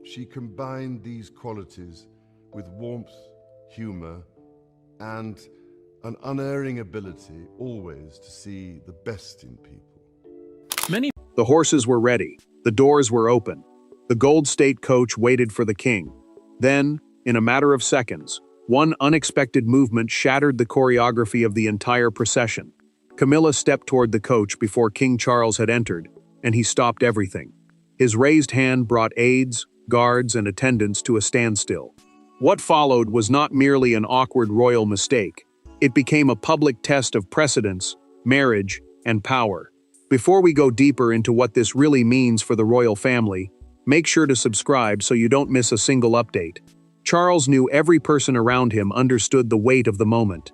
She combined these qualities with warmth, humor, and an unerring ability always to see the best in people. The horses were ready. The doors were open. The Gold State coach waited for the king. Then, in a matter of seconds, one unexpected movement shattered the choreography of the entire procession. Camilla stepped toward the coach before King Charles had entered, and he stopped everything. His raised hand brought aides, guards, and attendants to a standstill. What followed was not merely an awkward royal mistake. It became a public test of precedence, marriage, and power. Before we go deeper into what this really means for the royal family, make sure to subscribe so you don't miss a single update. Charles knew every person around him understood the weight of the moment.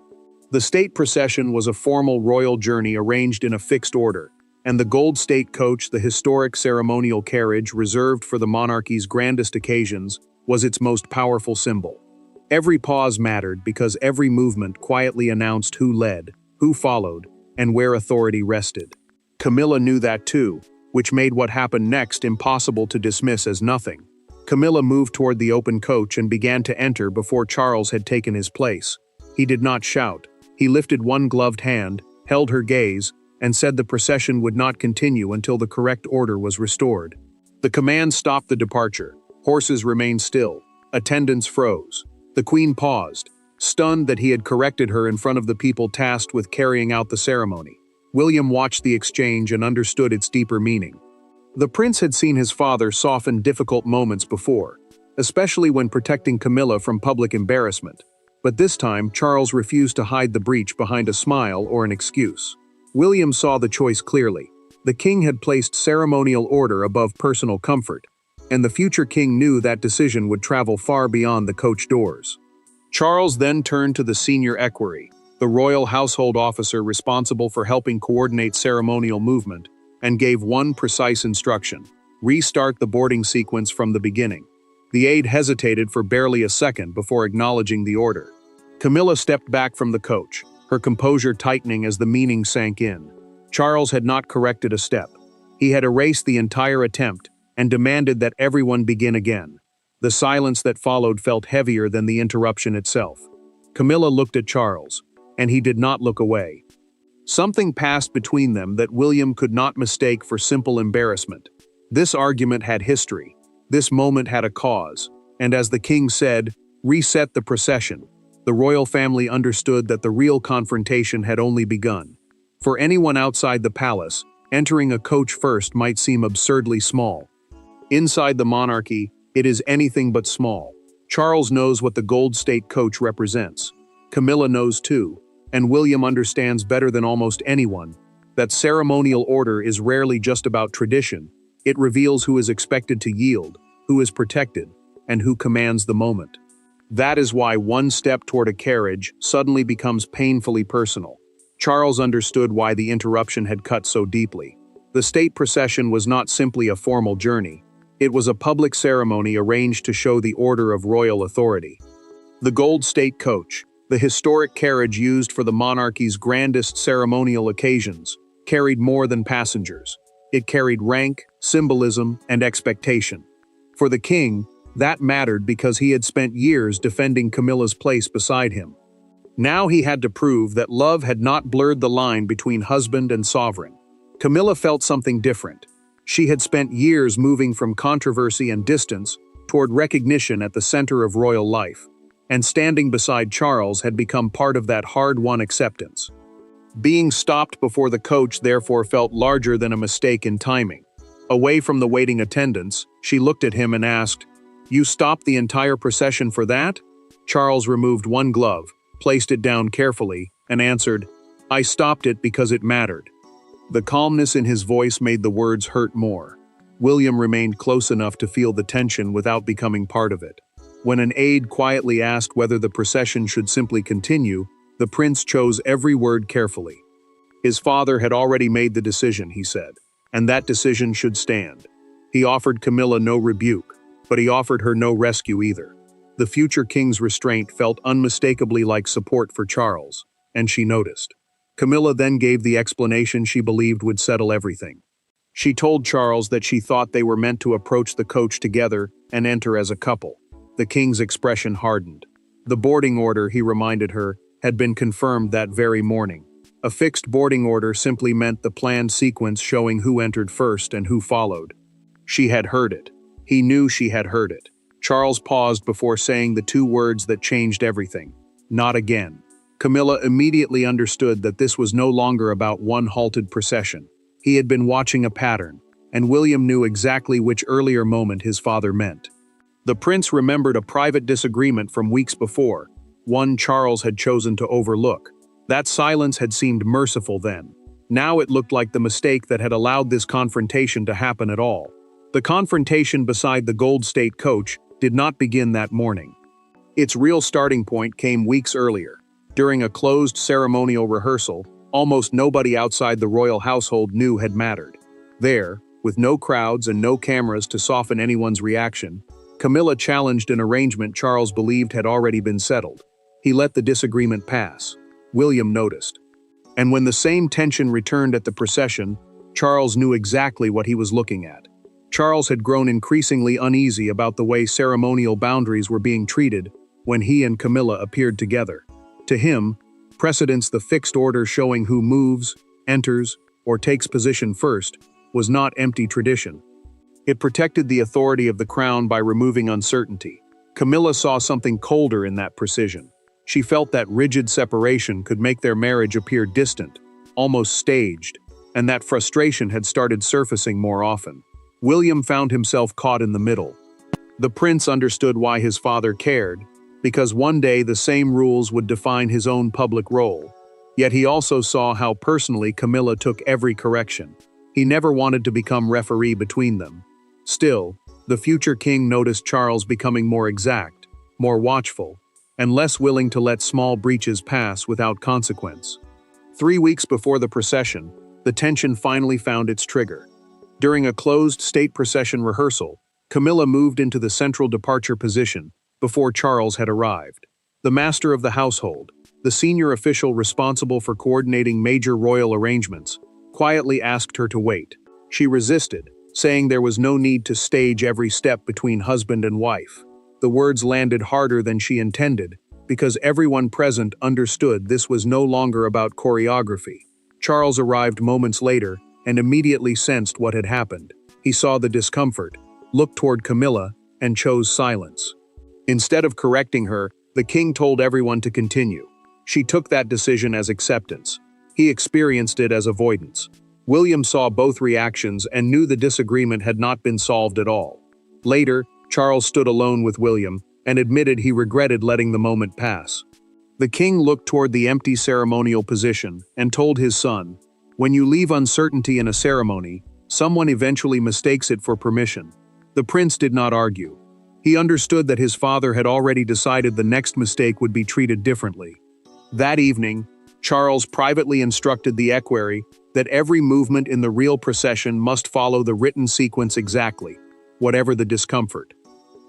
The state procession was a formal royal journey arranged in a fixed order, and the Gold State coach, the historic ceremonial carriage reserved for the monarchy's grandest occasions, was its most powerful symbol. Every pause mattered because every movement quietly announced who led, who followed, and where authority rested. Camilla knew that too, which made what happened next impossible to dismiss as nothing. Camilla moved toward the open coach and began to enter before Charles had taken his place. He did not shout. He lifted one gloved hand, held her gaze, and said the procession would not continue until the correct order was restored. The command stopped the departure. Horses remained still. Attendants froze. The queen paused, stunned that he had corrected her in front of the people tasked with carrying out the ceremony. William watched the exchange and understood its deeper meaning. The prince had seen his father soften difficult moments before, especially when protecting Camilla from public embarrassment. But this time, Charles refused to hide the breach behind a smile or an excuse. William saw the choice clearly. The king had placed ceremonial order above personal comfort, and the future king knew that decision would travel far beyond the coach doors. Charles then turned to the senior equerry, the royal household officer responsible for helping coordinate ceremonial movement, and gave one precise instruction: restart the boarding sequence from the beginning. The aide hesitated for barely a second before acknowledging the order. Camilla stepped back from the coach, her composure tightening as the meaning sank in. Charles had not corrected a step. He had erased the entire attempt and demanded that everyone begin again. The silence that followed felt heavier than the interruption itself. Camilla looked at Charles, and he did not look away. Something passed between them that William could not mistake for simple embarrassment. This argument had history. This moment had a cause, and as the king said, reset the procession. The royal family understood that the real confrontation had only begun. For anyone outside the palace, entering a coach first might seem absurdly small. Inside the monarchy, it is anything but small. Charles knows what the Gold State coach represents. Camilla knows too, and William understands better than almost anyone that ceremonial order is rarely just about tradition. It reveals who is expected to yield, who is protected, and who commands the moment. That is why one step toward a carriage suddenly becomes painfully personal. Charles understood why the interruption had cut so deeply. The state procession was not simply a formal journey. It was a public ceremony arranged to show the order of royal authority. The Gold State coach, the historic carriage used for the monarchy's grandest ceremonial occasions, carried more than passengers. It carried rank, symbolism, and expectation. For the king, that mattered because he had spent years defending Camilla's place beside him. Now he had to prove that love had not blurred the line between husband and sovereign. Camilla felt something different. She had spent years moving from controversy and distance toward recognition at the center of royal life, and standing beside Charles had become part of that hard-won acceptance. Being stopped before the coach therefore felt larger than a mistake in timing. Away from the waiting attendants, she looked at him and asked, "You stopped the entire procession for that?" Charles removed one glove, placed it down carefully, and answered, "I stopped it because it mattered." The calmness in his voice made the words hurt more. William remained close enough to feel the tension without becoming part of it. When an aide quietly asked whether the procession should simply continue, the prince chose every word carefully. His father had already made the decision, he said, and that decision should stand. He offered Camilla no rebuke, but he offered her no rescue either. The future king's restraint felt unmistakably like support for Charles, and she noticed. Camilla then gave the explanation she believed would settle everything. She told Charles that she thought they were meant to approach the coach together and enter as a couple. The king's expression hardened. The boarding order, he reminded her, had been confirmed that very morning. A fixed boarding order simply meant the planned sequence showing who entered first and who followed. She had heard it. He knew she had heard it. Charles paused before saying the two words that changed everything. Not again. Camilla immediately understood that this was no longer about one halted procession. He had been watching a pattern, and William knew exactly which earlier moment his father meant. The prince remembered a private disagreement from weeks before, one Charles had chosen to overlook. That silence had seemed merciful then. Now it looked like the mistake that had allowed this confrontation to happen at all. The confrontation beside the Gold State coach did not begin that morning. Its real starting point came weeks earlier. During a closed ceremonial rehearsal, almost nobody outside the royal household knew had mattered. There, with no crowds and no cameras to soften anyone's reaction, Camilla challenged an arrangement Charles believed had already been settled. He let the disagreement pass. William noticed. And when the same tension returned at the procession, Charles knew exactly what he was looking at. Charles had grown increasingly uneasy about the way ceremonial boundaries were being treated when he and Camilla appeared together. To him, precedence, the fixed order showing who moves, enters, or takes position first, was not empty tradition. It protected the authority of the crown by removing uncertainty. Camilla saw something colder in that precision. She felt that rigid separation could make their marriage appear distant, almost staged, and that frustration had started surfacing more often. William found himself caught in the middle. The prince understood why his father cared, because one day the same rules would define his own public role. Yet he also saw how personally Camilla took every correction. He never wanted to become referee between them. Still, the future king noticed Charles becoming more exact, more watchful, and less willing to let small breaches pass without consequence. 3 weeks before the procession, the tension finally found its trigger. During a closed state procession rehearsal, Camilla moved into the central departure position before Charles had arrived. The master of the household, the senior official responsible for coordinating major royal arrangements, quietly asked her to wait. She resisted, saying there was no need to stage every step between husband and wife. The words landed harder than she intended, because everyone present understood this was no longer about choreography. Charles arrived moments later and immediately sensed what had happened. He saw the discomfort, looked toward Camilla, and chose silence. Instead of correcting her, the king told everyone to continue. She took that decision as acceptance. He experienced it as avoidance. William saw both reactions and knew the disagreement had not been solved at all. Later, Charles stood alone with William and admitted he regretted letting the moment pass. The king looked toward the empty ceremonial position and told his son, "When you leave uncertainty in a ceremony, someone eventually mistakes it for permission." The prince did not argue. He understood that his father had already decided the next mistake would be treated differently. That evening, Charles privately instructed the equerry that every movement in the real procession must follow the written sequence exactly, whatever the discomfort.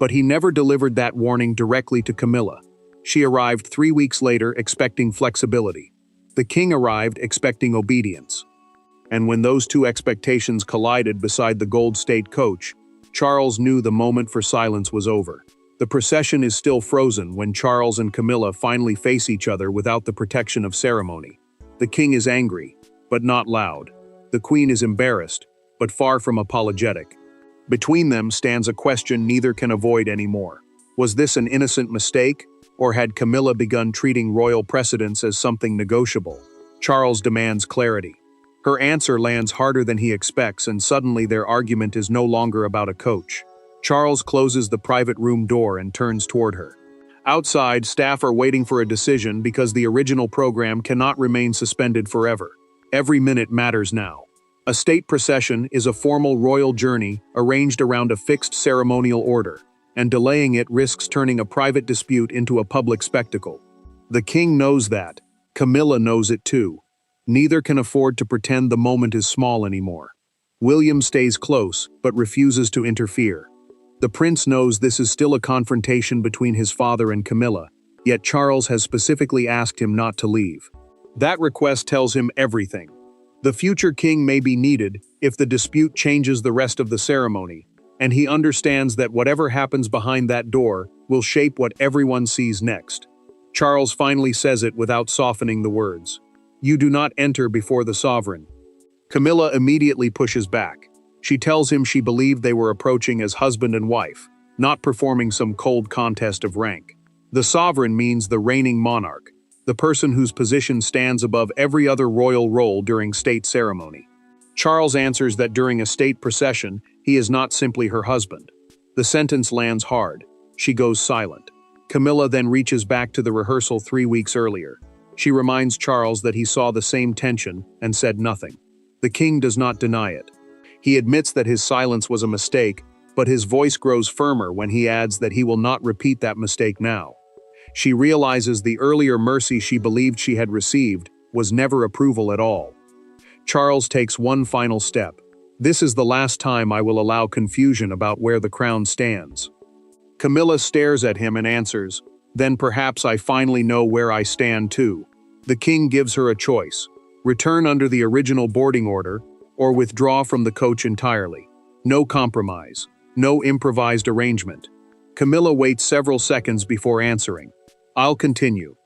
But he never delivered that warning directly to Camilla. She arrived 3 weeks later expecting flexibility. The king arrived expecting obedience. And when those two expectations collided beside the Gold State coach, Charles knew the moment for silence was over. The procession is still frozen when Charles and Camilla finally face each other without the protection of ceremony. The king is angry, but not loud. The queen is embarrassed, but far from apologetic. Between them stands a question neither can avoid anymore. Was this an innocent mistake, or had Camilla begun treating royal precedence as something negotiable? Charles demands clarity. Her answer lands harder than he expects, and suddenly their argument is no longer about a coach. Charles closes the private room door and turns toward her. Outside, staff are waiting for a decision because the original program cannot remain suspended forever. Every minute matters now. A state procession is a formal royal journey arranged around a fixed ceremonial order, and delaying it risks turning a private dispute into a public spectacle. The king knows that. Camilla knows it too. Neither can afford to pretend the moment is small anymore. William stays close, but refuses to interfere. The prince knows this is still a confrontation between his father and Camilla, yet Charles has specifically asked him not to leave. That request tells him everything. The future king may be needed if the dispute changes the rest of the ceremony, and he understands that whatever happens behind that door will shape what everyone sees next. Charles finally says it without softening the words. "You do not enter before the sovereign." Camilla immediately pushes back. She tells him she believed they were approaching as husband and wife, not performing some cold contest of rank. The sovereign means the reigning monarch, the person whose position stands above every other royal role during state ceremony. Charles answers that during a state procession, he is not simply her husband. The sentence lands hard. She goes silent. Camilla then reaches back to the rehearsal 3 weeks earlier. She reminds Charles that he saw the same tension and said nothing. The king does not deny it. He admits that his silence was a mistake, but his voice grows firmer when he adds that he will not repeat that mistake now. She realizes the earlier mercy she believed she had received was never approval at all. Charles takes one final step. "This is the last time I will allow confusion about where the crown stands." Camilla stares at him and answers, "Then perhaps I finally know where I stand too." The king gives her a choice: return under the original boarding order, or withdraw from the coach entirely. No compromise, no improvised arrangement. Camilla waits several seconds before answering. "I'll continue."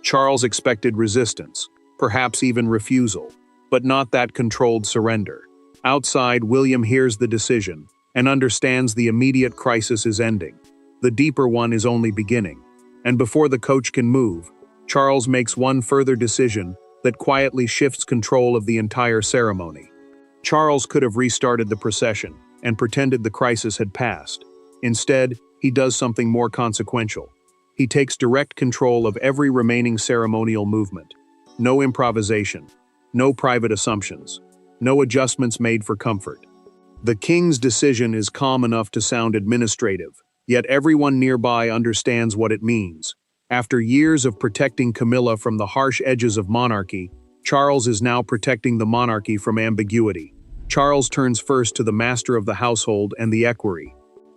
Charles expected resistance, perhaps even refusal, but not that controlled surrender. Outside, William hears the decision and understands the immediate crisis is ending. The deeper one is only beginning. And before the coach can move, Charles makes one further decision that quietly shifts control of the entire ceremony. Charles could have restarted the procession and pretended the crisis had passed. Instead, he does something more consequential. He takes direct control of every remaining ceremonial movement. No improvisation, no private assumptions, no adjustments made for comfort. The king's decision is calm enough to sound administrative, yet everyone nearby understands what it means. After years of protecting Camilla from the harsh edges of monarchy, Charles is now protecting the monarchy from ambiguity. Charles turns first to the master of the household and the equerry.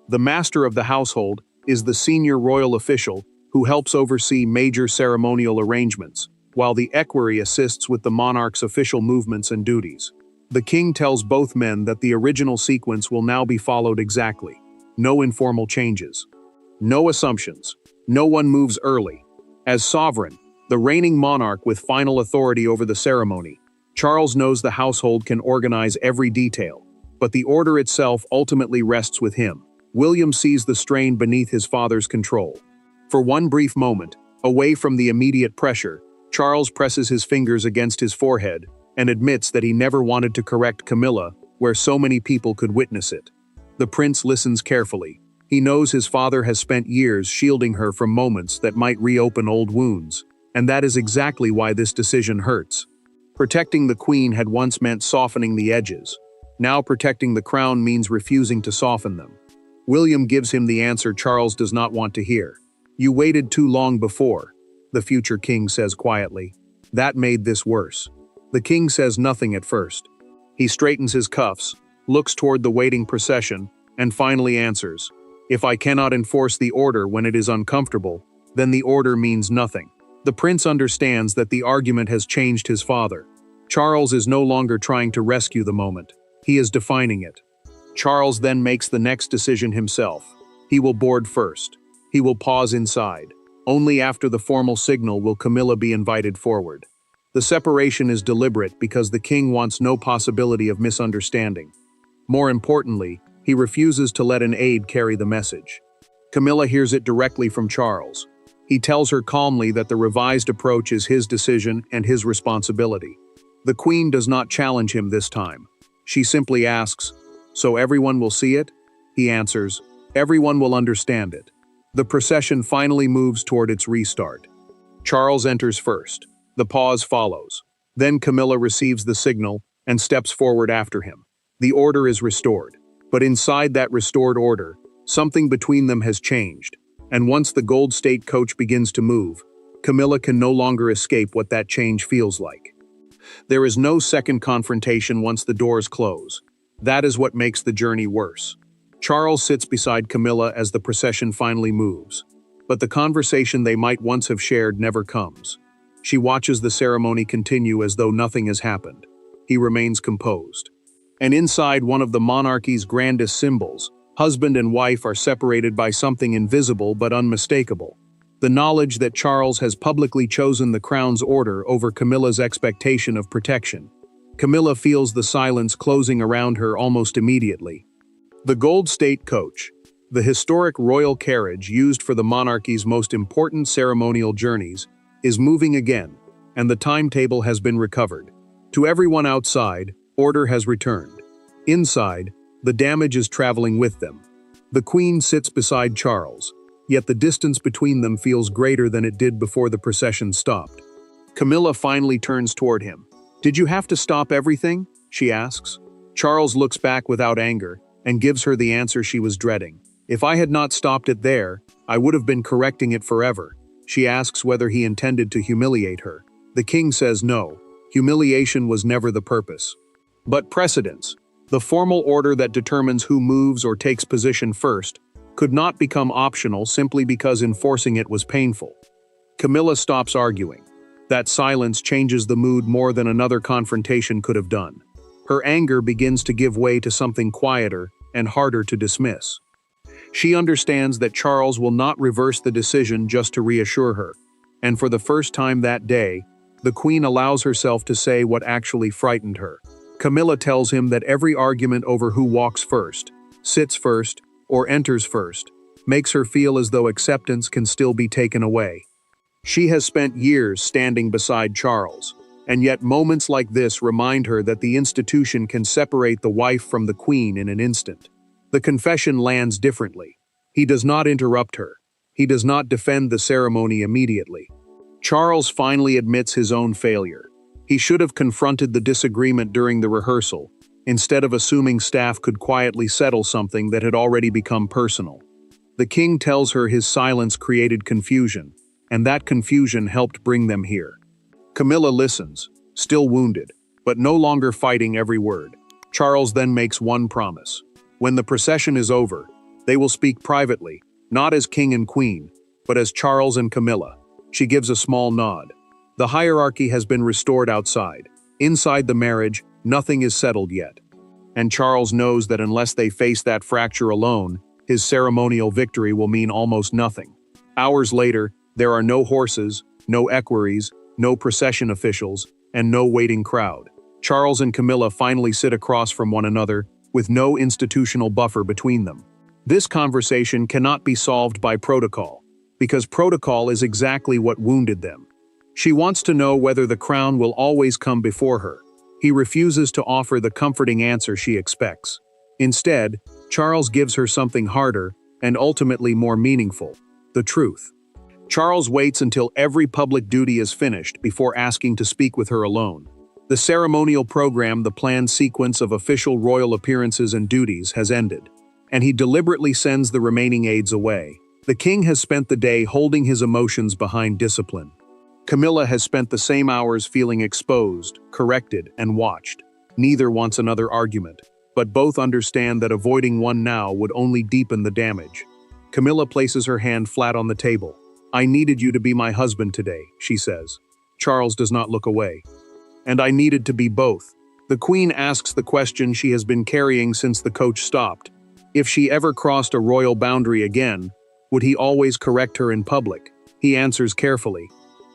The master of the household is the senior royal official who helps oversee major ceremonial arrangements, while the equerry assists with the monarch's official movements and duties. The king tells both men that the original sequence will now be followed exactly. No informal changes. No assumptions. No one moves early. As sovereign, the reigning monarch with final authority over the ceremony, Charles knows the household can organize every detail, but the order itself ultimately rests with him. William sees the strain beneath his father's control. For one brief moment, away from the immediate pressure, Charles presses his fingers against his forehead and admits that he never wanted to correct Camilla where so many people could witness it. The prince listens carefully. He knows his father has spent years shielding her from moments that might reopen old wounds, and that is exactly why this decision hurts. Protecting the queen had once meant softening the edges. Now protecting the crown means refusing to soften them. William gives him the answer Charles does not want to hear. "You waited too long before," the future king says quietly. "That made this worse." The king says nothing at first. He straightens his cuffs, looks toward the waiting procession, and finally answers, "If I cannot enforce the order when it is uncomfortable, then the order means nothing." The prince understands that the argument has changed his father. Charles is no longer trying to rescue the moment. He is defining it. Charles then makes the next decision himself. He will board first. He will pause inside. Only after the formal signal will Camilla be invited forward. The separation is deliberate because the king wants no possibility of misunderstanding. More importantly, he refuses to let an aide carry the message. Camilla hears it directly from Charles. He tells her calmly that the revised approach is his decision and his responsibility. The queen does not challenge him this time. She simply asks, "So everyone will see it?" He answers, "Everyone will understand it." The procession finally moves toward its restart. Charles enters first. The pause follows. Then Camilla receives the signal and steps forward after him. The order is restored. But inside that restored order, something between them has changed. And once the Gold State coach begins to move, Camilla can no longer escape what that change feels like. There is no second confrontation once the doors close. That is what makes the journey worse. Charles sits beside Camilla as the procession finally moves. But the conversation they might once have shared never comes. She watches the ceremony continue as though nothing has happened. He remains composed. And inside one of the monarchy's grandest symbols, Husband and wife are separated by something invisible but unmistakable. The knowledge that Charles has publicly chosen the crown's order over Camilla's expectation of protection. Camilla feels the silence closing around her almost immediately. The Gold State Coach, the historic royal carriage used for the monarchy's most important ceremonial journeys, is moving again, and the timetable has been recovered. To everyone outside, order has returned. Inside, the damage is traveling with them. The Queen sits beside Charles, yet the distance between them feels greater than it did before the procession stopped. Camilla finally turns toward him. "Did you have to stop everything?" she asks. Charles looks back without anger and gives her the answer she was dreading. "If I had not stopped it there, I would have been correcting it forever." She asks whether he intended to humiliate her. The king says no, humiliation was never the purpose. But precedence, the formal order that determines who moves or takes position first, could not become optional simply because enforcing it was painful. Camilla stops arguing. That silence changes the mood more than another confrontation could have done. Her anger begins to give way to something quieter and harder to dismiss. She understands that Charles will not reverse the decision just to reassure her, and for the first time that day, the Queen allows herself to say what actually frightened her. Camilla tells him that every argument over who walks first, sits first, or enters first, makes her feel as though acceptance can still be taken away. She has spent years standing beside Charles, and yet moments like this remind her that the institution can separate the wife from the Queen in an instant. The confession lands differently. He does not interrupt her. He does not defend the ceremony immediately. Charles finally admits his own failure. He should have confronted the disagreement during the rehearsal, instead of assuming staff could quietly settle something that had already become personal. The king tells her his silence created confusion, and that confusion helped bring them here. Camilla listens, still wounded, but no longer fighting every word. Charles then makes one promise. When the procession is over, they will speak privately, not as king and queen, but as Charles and Camilla. She gives a small nod. The hierarchy has been restored outside. Inside the marriage, nothing is settled yet. And Charles knows that unless they face that fracture alone, his ceremonial victory will mean almost nothing. Hours later, there are no horses, no equerries, no procession officials, and no waiting crowd. Charles and Camilla finally sit across from one another, with no institutional buffer between them. This conversation cannot be solved by protocol, because protocol is exactly what wounded them. She wants to know whether the crown will always come before her. He refuses to offer the comforting answer she expects. Instead, Charles gives her something harder and ultimately more meaningful: the truth. Charles waits until every public duty is finished before asking to speak with her alone. The ceremonial program, the planned sequence of official royal appearances and duties, has ended, and he deliberately sends the remaining aides away. The king has spent the day holding his emotions behind discipline. Camilla has spent the same hours feeling exposed, corrected, and watched. Neither wants another argument, but both understand that avoiding one now would only deepen the damage. Camilla places her hand flat on the table. "I needed you to be my husband today," she says. Charles does not look away. "And I needed to be both." The Queen asks the question she has been carrying since the coach stopped. If she ever crossed a royal boundary again, would he always correct her in public? He answers carefully.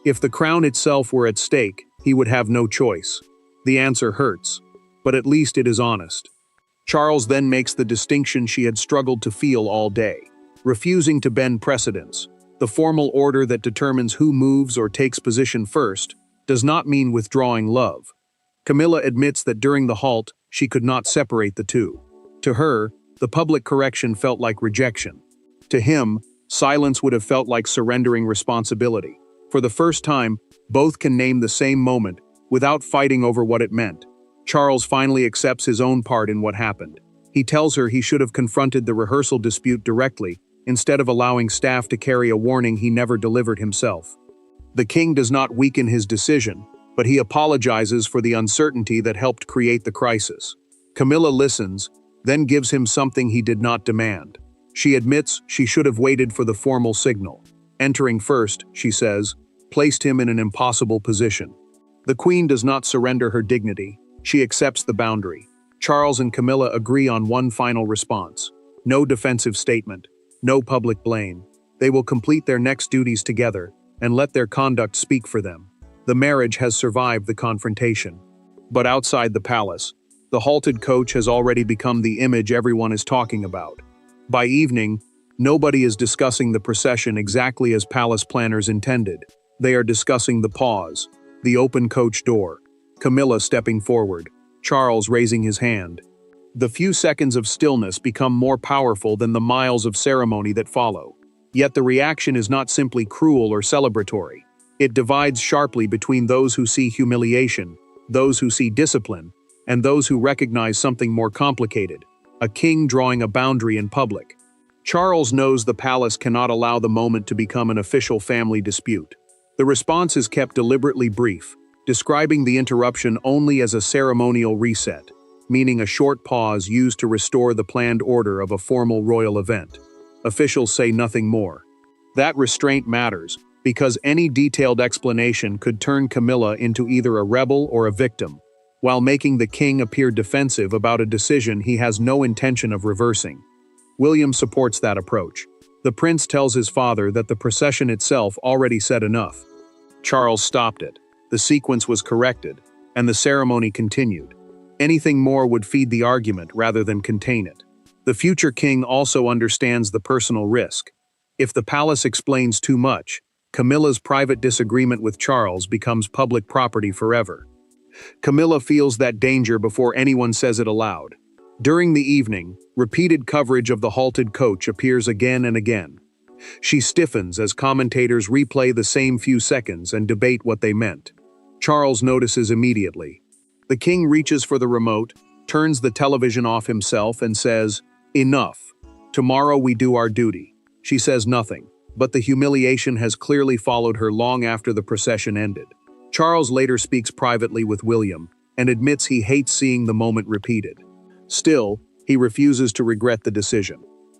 If the crown itself were at stake, he would have no choice. The answer hurts, but at least it is honest. Charles then makes the distinction she had struggled to feel all day, refusing to bend precedence. The formal order that determines who moves or takes position first does not mean withdrawing love. Camilla admits that during the halt, she could not separate the two. To her, the public correction felt like rejection. To him, silence would have felt like surrendering responsibility. For the first time, both can name the same moment without fighting over what it meant. Charles finally accepts his own part in what happened. He tells her he should have confronted the rehearsal dispute directly, instead of allowing staff to carry a warning he never delivered himself. The king does not weaken his decision, but he apologizes for the uncertainty that helped create the crisis. Camilla listens, then gives him something he did not demand. She admits she should have waited for the formal signal. Entering first, she says, placed him in an impossible position. The Queen does not surrender her dignity. She accepts the boundary. Charles and Camilla agree on one final response. No defensive statement, no public blame. They will complete their next duties together and let their conduct speak for them. The marriage has survived the confrontation. But outside the palace, the halted coach has already become the image everyone is talking about. By evening, nobody is discussing the procession exactly as palace planners intended. They are discussing the pause, the open coach door, Camilla stepping forward, Charles raising his hand. The few seconds of stillness become more powerful than the miles of ceremony that follow. Yet the reaction is not simply cruel or celebratory. It divides sharply between those who see humiliation, those who see discipline, and those who recognize something more complicated, a king drawing a boundary in public. Charles knows the palace cannot allow the moment to become an official family dispute. The response is kept deliberately brief, describing the interruption only as a ceremonial reset, meaning a short pause used to restore the planned order of a formal royal event. Officials say nothing more. That restraint matters, because any detailed explanation could turn Camilla into either a rebel or a victim, while making the king appear defensive about a decision he has no intention of reversing. William supports that approach. The prince tells his father that the procession itself already said enough. Charles stopped it. The sequence was corrected, and the ceremony continued. Anything more would feed the argument rather than contain it. The future king also understands the personal risk. If the palace explains too much, Camilla's private disagreement with Charles becomes public property forever. Camilla feels that danger before anyone says it aloud. During the evening, repeated coverage of the halted coach appears again and again. She stiffens as commentators replay the same few seconds and debate what they meant. Charles notices immediately. The king reaches for the remote, turns the television off himself and says, "Enough. Tomorrow we do our duty." She says nothing, but the humiliation has clearly followed her long after the procession ended. Charles later speaks privately with William and admits he hates seeing the moment repeated. Still, he refuses to regret the decision.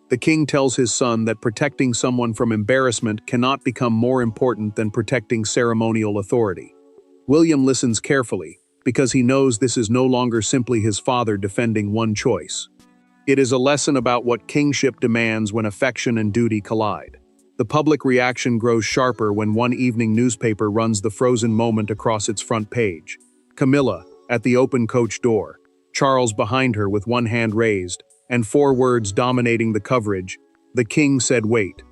The king tells his son that protecting someone from embarrassment cannot become more important than protecting ceremonial authority. William listens carefully, because he knows this is no longer simply his father defending one choice. It is a lesson about what kingship demands when affection and duty collide. The public reaction grows sharper when one evening newspaper runs the frozen moment across its front page. Camilla, at the open coach door, Charles behind her with one hand raised, and four words dominating the coverage: "The king said wait."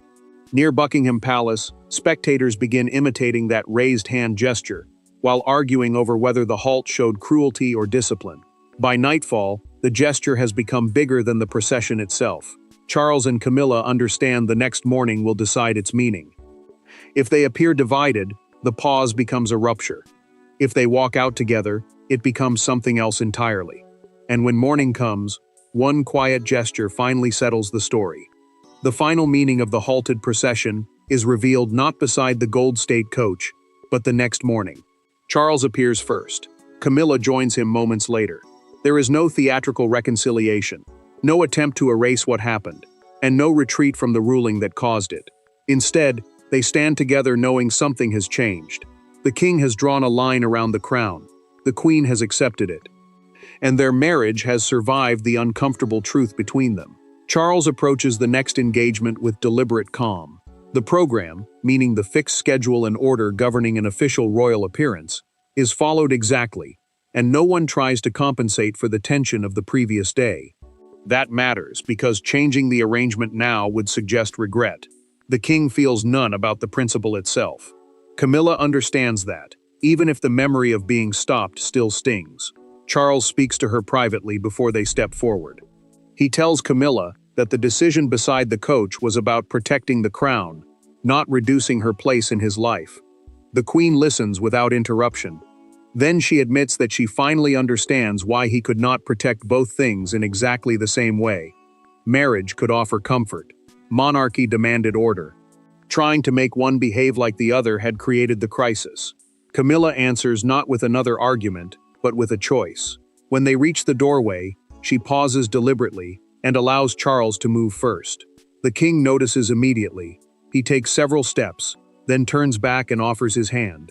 Near Buckingham Palace, spectators begin imitating that raised hand gesture, while arguing over whether the halt showed cruelty or discipline. By nightfall, the gesture has become bigger than the procession itself. Charles and Camilla understand the next morning will decide its meaning. If they appear divided, the pause becomes a rupture. If they walk out together, it becomes something else entirely. And when morning comes, one quiet gesture finally settles the story. The final meaning of the halted procession is revealed not beside the Gold State coach, but the next morning. Charles appears first. Camilla joins him moments later. There is no theatrical reconciliation, no attempt to erase what happened, and no retreat from the ruling that caused it. Instead, they stand together knowing something has changed. The king has drawn a line around the crown. The queen has accepted it. And their marriage has survived the uncomfortable truth between them. Charles approaches the next engagement with deliberate calm. The program, meaning the fixed schedule and order governing an official royal appearance, is followed exactly, and no one tries to compensate for the tension of the previous day. That matters because changing the arrangement now would suggest regret. The king feels none about the principle itself. Camilla understands that, even if the memory of being stopped still stings. Charles speaks to her privately before they step forward. He tells Camilla that the decision beside the coach was about protecting the crown, not reducing her place in his life. The queen listens without interruption. Then she admits that she finally understands why he could not protect both things in exactly the same way. Marriage could offer comfort. Monarchy demanded order. Trying to make one behave like the other had created the crisis. Camilla answers not with another argument, but with a choice. When they reach the doorway, she pauses deliberately and allows Charles to move first. The king notices immediately. He takes several steps, then turns back and offers his hand.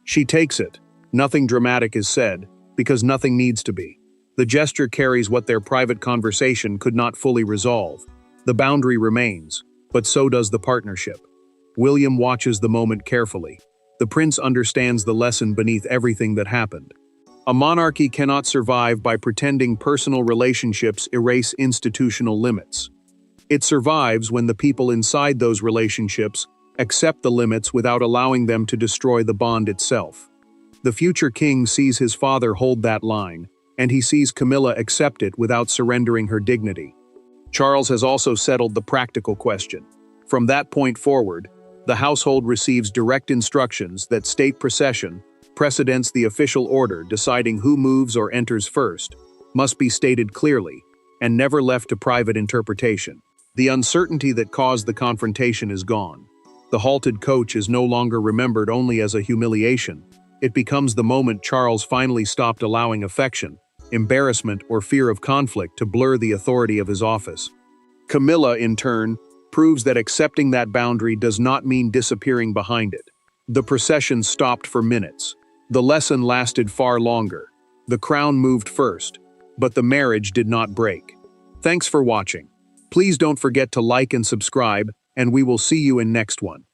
She takes it. Nothing dramatic is said, because nothing needs to be. The gesture carries what their private conversation could not fully resolve. The boundary remains, but so does the partnership. William watches the moment carefully. The prince understands the lesson beneath everything that happened. A monarchy cannot survive by pretending personal relationships erase institutional limits. It survives when the people inside those relationships accept the limits without allowing them to destroy the bond itself. The future king sees his father hold that line, and he sees Camilla accept it without surrendering her dignity. Charles has also settled the practical question. From that point forward, the household receives direct instructions that state procession, precedence the official order deciding who moves or enters first, must be stated clearly, and never left to private interpretation. The uncertainty that caused the confrontation is gone. The halted coach is no longer remembered only as a humiliation. It becomes the moment Charles finally stopped allowing affection, embarrassment, or fear of conflict to blur the authority of his office. Camilla, in turn, proves that accepting that boundary does not mean disappearing behind it. The procession stopped for minutes. The lesson lasted far longer. The crown moved first, but the marriage did not break. Thanks for watching. Please don't forget to like and subscribe, and we will see you in next one.